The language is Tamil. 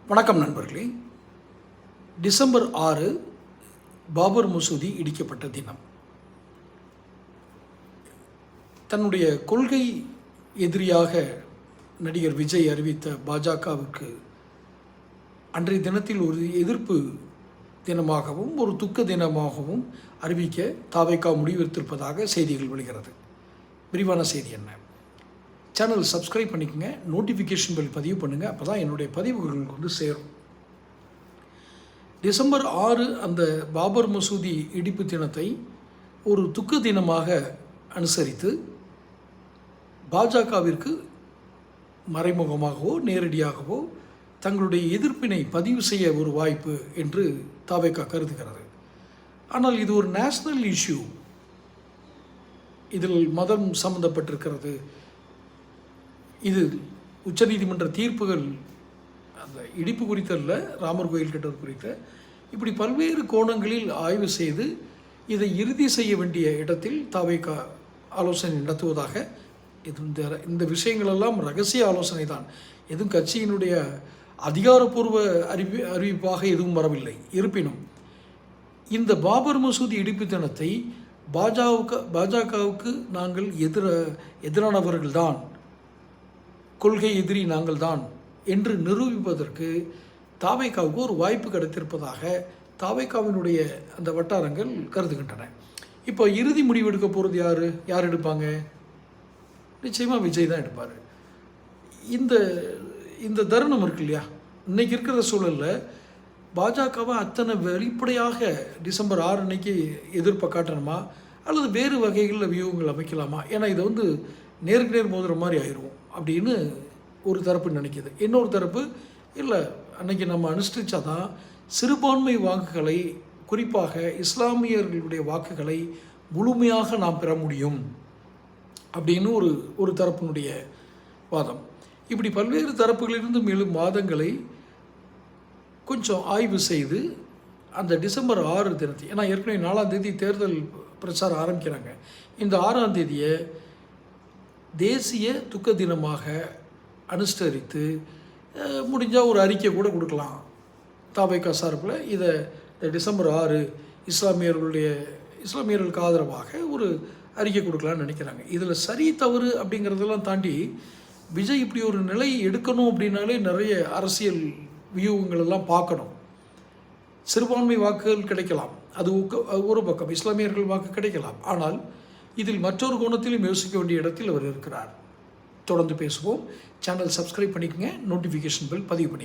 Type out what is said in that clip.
வணக்கம் நண்பர்களே. டிசம்பர் 6 பாபர் மசூதி இடிக்கப்பட்ட தினம். தன்னுடைய கொள்கை எதிரியாக நடிகர் விஜய் அறிவித்த பாஜகவுக்கு அன்றைய தினத்தில் ஒரு எதிர்ப்பு தினமாகவும் ஒரு துக்க தினமாகவும் அறிவிக்க தாவேகா முடிவெடுத்திருப்பதாக செய்திகள் வெளிகிறது. விரிவான செய்தி என்ன? சேனல் சப்ஸ்கிரைப் பண்ணிக்கோங்க, நோட்டிஃபிகேஷன் பெல் பதிவு பண்ணுங்கள், அப்போ தான் என்னுடைய பதிவுகளுக்கு வந்து சேரும். டிசம்பர் 6 அந்த பாபர் மசூதி இடிப்பு தினத்தை ஒரு துக்க தினமாக அனுசரித்து பாஜகவிற்கு மறைமுகமாகவோ நேரடியாகவோ தங்களுடைய எதிர்ப்பினை பதிவு செய்ய ஒரு வாய்ப்பு என்று தாவேகா கருதுகிறது. ஆனால் இது ஒரு நேஷ்னல் இஷ்யூ. இதில் மதம் சம்பந்தப்பட்டிருக்கிறது. இது உச்சநீதிமன்ற தீர்ப்புகள் அந்த இடிப்பு குறித்தல்ல, ராமர் கோயில் கட்டுவது குறித்த இப்படி பல்வேறு கோணங்களில் ஆய்வு செய்து இதை இறுதி செய்ய வேண்டிய இடத்தில் தாவேகா ஆலோசனை நடத்துவதாக இந்த விஷயங்களெல்லாம் ரகசிய ஆலோசனை தான். எதுவும் கட்சியினுடைய அதிகாரப்பூர்வ அறிவிப்பாக எதுவும் வரவில்லை. இருப்பினும் இந்த பாபர் மசூதி இடிப்பு தினத்தை பாஜகவுக்கு நாங்கள் எதிரானவர்கள்தான், கொள்கை எதிரி நாங்கள் தான் என்று நிரூபிப்பதற்கு தாவேகாவுக்கு ஒரு வாய்ப்பு கிடைத்திருப்பதாக தாவேகாவினுடைய அந்த வட்டாரங்கள் கருதுகின்றன. இப்போ இறுதி முடிவு எடுக்க போகிறது யார் எடுப்பாங்க? நிச்சயமாக விஜய் தான் எடுப்பார். இந்த தருணம் இருக்கு இல்லையா, இன்றைக்கி இருக்கிற சூழலில் பாஜகவை அத்தனை வெளிப்படையாக டிசம்பர் 6 அன்னைக்கு எதிர்ப்பை காட்டணுமா அல்லது வேறு வகைகளில் வியூகங்கள் அமைக்கலாமா? ஏன்னா இதை வந்து நேருக்கு நேர் மோதுகிற மாதிரி ஆயிரும் அப்படின்னு ஒரு தரப்பு நினைக்கிது. இன்னொரு தரப்பு இல்லை, அன்றைக்கி நம்ம அனுஷ்டிச்சா தான் சிறுபான்மை வாக்குகளை, குறிப்பாக இஸ்லாமியர்களுடைய வாக்குகளை முழுமையாக நாம் பெற முடியும் அப்படின்னு ஒரு தரப்பினுடைய வாதம். இப்படி பல்வேறு தரப்புகளிலிருந்து மேலும் வாதங்களை கொஞ்சம் ஆய்வு செய்து அந்த டிசம்பர் 6 தினத்தை, ஏன்னா ஏற்கனவே 4ஆம் தேதி தேர்தல் பிரச்சாரம் ஆரம்பிக்கிறாங்க. இந்த 6ஆம் தேதியை தேசிய துக்க தினமாக அனுசரித்து முடிஞ்சால் ஒரு அறிக்கை கூட கொடுக்கலாம். தாவேகா சார்பில் இதை டிசம்பர் 6 இஸ்லாமியர்களுக்கு ஆதரவாக ஒரு அறிக்கை கொடுக்கலான்னு நினைக்கிறாங்க. இதில் சரி தவறு அப்படிங்கிறதெல்லாம் தாண்டி விஜய் இப்படி ஒரு நிலை எடுக்கணும் அப்படின்னாலே நிறைய அரசியல் வியூகங்கள் எல்லாம் பார்க்கணும். சிறுபான்மை வாக்குகள் கிடைக்கலாம், அது ஒரு பக்கம், இஸ்லாமியர்கள் வாக்கு கிடைக்கலாம். ஆனால் இதில் மற்றொரு கோணத்திலும் யோசிக்க வேண்டிய இடத்தில் அவர் இருக்கிறார். தொடர்ந்து பேசுவோம். சேனல் சப்ஸ்கிரைப் பண்ணிக்கங்க, நோட்டிஃபிகேஷன் பெல் பதிவு பண்ணி